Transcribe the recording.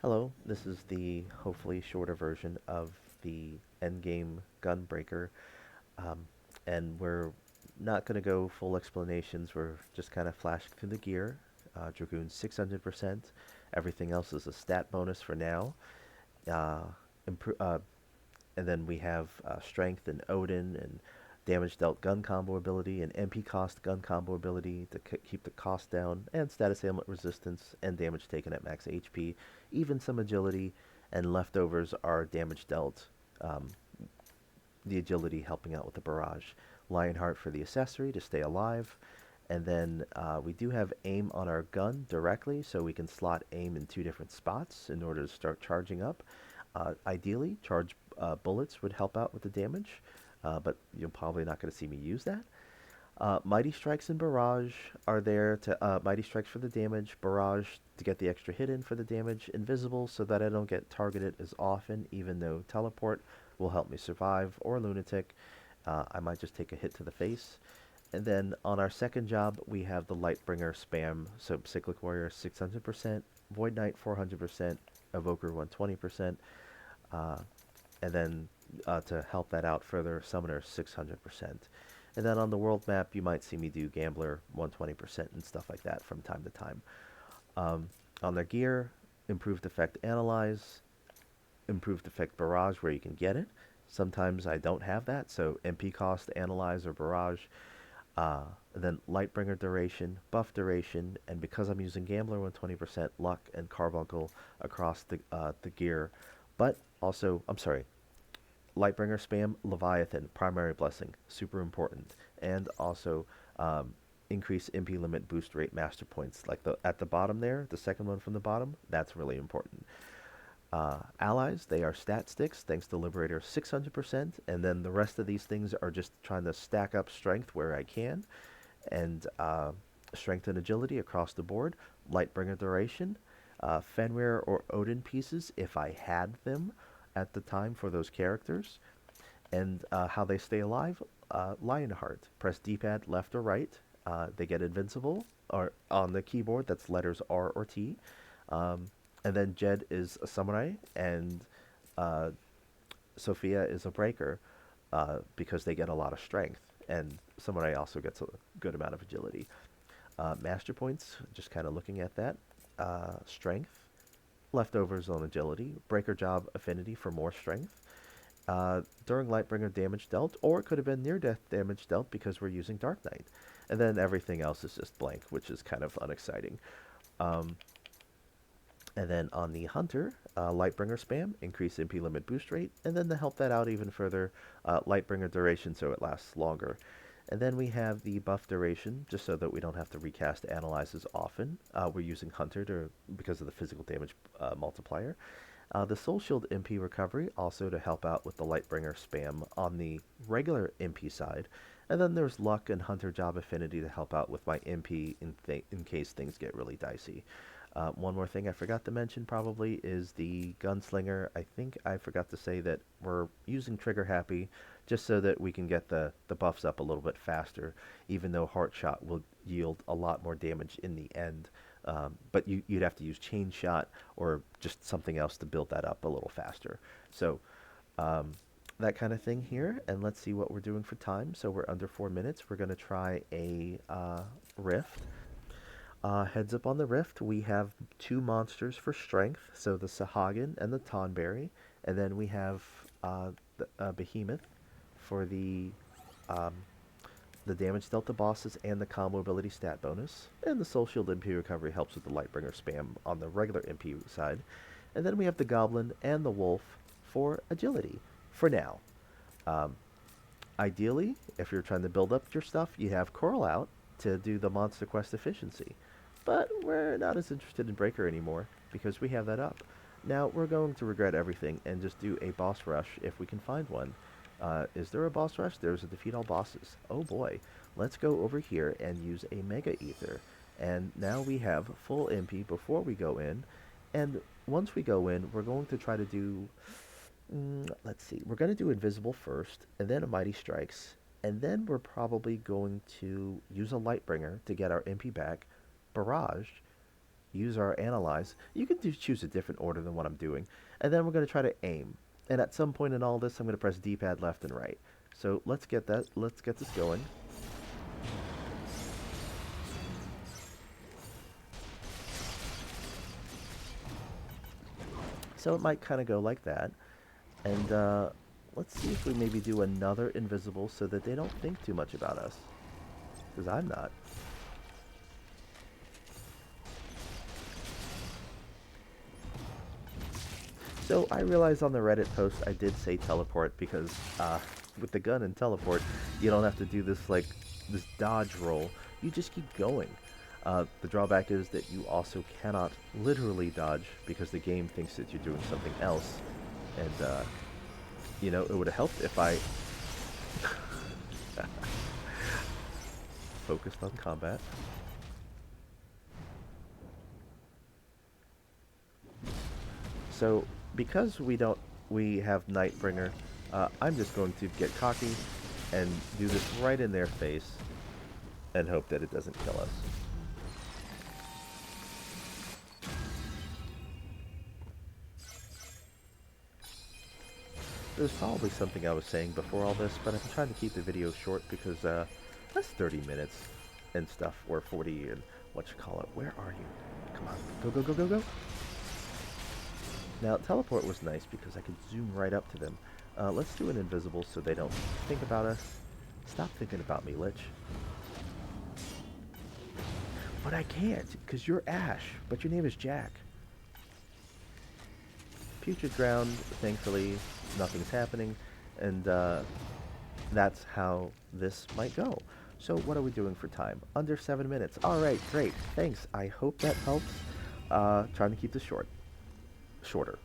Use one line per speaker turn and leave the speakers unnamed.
Hello, this is the hopefully shorter version of the endgame gunbreaker, um, and we're not going to go full explanations. We're just kind of flashing through the gear. Dragoon 600%. Everything else is a stat bonus for now. Uh, impro- uh, and then we have strength and Odin and damage dealt gun combo ability and MP cost gun combo ability to keep the cost down, and status ailment resistance and damage taken at max HP, even some agility, and leftovers are damage dealt. Um, the agility helping out with the barrage. Lionheart for the accessory to stay alive. And then we do have aim on our gun directly, so we can slot aim in two different spots in order to start charging up. Ideally, charge bullets would help out with the damage, but you're probably not going to see me use that. Mighty Strikes and Barrage are there to Mighty Strikes for the damage, Barrage to get the extra hit in for the damage, Invisible so that I don't get targeted as often, even though Teleport will help me survive, or Lunatic. I might just take a hit to the face. And then on our second job, we have the Lightbringer spam. So Cyclic Warrior 600%, Void Knight 400%, Evoker 120%, uh, and then to help that out further, Summoner 600%. And then on the world map, you might see me do Gambler 120% and stuff like that from time to time. Um, on their gear, improved effect Analyze, improved effect Barrage where you can get it. Sometimes I don't have that, so MP cost, Analyze, or Barrage. Then Lightbringer duration, buff duration, and because I'm using Gambler 120%, luck and carbuncle across the gear. But also, I'm sorry, Lightbringer spam, Leviathan, primary blessing, super important, and also increase MP limit boost rate master points. Like at the bottom there, the second one from the bottom, that's really important. Allies, they are stat sticks, thanks to Liberator 600%, and then the rest of these things are just trying to stack up strength where I can, and strength and agility across the board. Lightbringer duration, Fenrir or Odin pieces if I had them at the time for those characters, and how they stay alive. Lionheart, press D-pad left or right. They get invincible, or on the keyboard that's letters R or T. Um, and then Jed is a samurai, and uh, Sophia is a breaker because they get a lot of strength, and samurai also gets a good amount of agility. Master points, just kind of looking at that. Strength, leftovers on agility, breaker job affinity for more strength. During Lightbringer damage dealt, or it could have been near death damage dealt because we're using Dark Knight. And then everything else is just blank, which is kind of unexciting. Um, and then on the Hunter, Lightbringer spam, increase MP limit boost rate, and then to help that out even further, Lightbringer duration so it lasts longer. And then we have the buff duration, just so that we don't have to recast analyzes often. We're using Hunter because of the physical damage multiplier. The Soul Shield MP recovery, also to help out with the Lightbringer spam on the regular MP side. And then there's Luck and Hunter Job Affinity to help out with my MP in case things get really dicey. One more thing I forgot to mention probably is the Gunslinger. I think I forgot to say that we're using Trigger Happy just so that we can get the buffs up a little bit faster, even though Heart Shot will yield a lot more damage in the end. But you'd have to use Chain Shot or just something else to build that up a little faster. So um, that kind of thing here. And let's see what we're doing for time. So we're under 4 minutes. We're going to try a Rift. Heads up on the Rift, we have two monsters for strength, so the Sahagin and the Tonberry, and then we have the Behemoth for um, the damage dealt to bosses and the combo ability stat bonus, and the Soul Shield MP recovery helps with the Lightbringer spam on the regular MP side, and then we have the Goblin and the Wolf for agility, for now. Um, Ideally, if you're trying to build up your stuff, you have Coral out to do the Monster Quest efficiency. But we're not as interested in Breaker anymore because we have that up. Now we're going to regret everything and just do a boss rush if we can find one. Is there a boss rush? There's a defeat all bosses. Oh boy. Let's go over here and use a Mega Ether. And now we have full MP before we go in. And once we go in, we're going to try to do let's see. We're going to do Invisible first, and then a Mighty Strikes, and then we're probably going to use a Lightbringer to get our MP back, Barrage, use our analyze. You can choose a different order than what I'm doing. And then we're going to try to aim. And at some point in all this, I'm going to press D-pad left and right. So let's get this going. So it might kind of go like that. And let's see if we maybe do another invisible so that they don't think too much about us. Because I'm not. So I realized on the Reddit post I did say teleport because with the gun and teleport, you don't have to do this dodge roll. You just keep going. The drawback is that you also cannot literally dodge because the game thinks that you're doing something else. And, it would have helped if I focused on combat. So, because we have Nightbringer, I'm just going to get cocky and do this right in their face and hope that it doesn't kill us. There's probably something I was saying before all this, but I'm trying to keep the video short because that's 30 minutes and stuff, or 40 and where are you? Come on, go, go, go, go, go. Now, teleport was nice because I could zoom right up to them. Let's do an invisible so they don't think about us. Stop thinking about me, Lich. But I can't, because you're Ash, but your name is Jack. Putrid Ground, thankfully, nothing's happening, and that's how this might go. So what are we doing for time? Under 7 minutes. Alright, great. Thanks. I hope that helps. Trying to keep this shorter.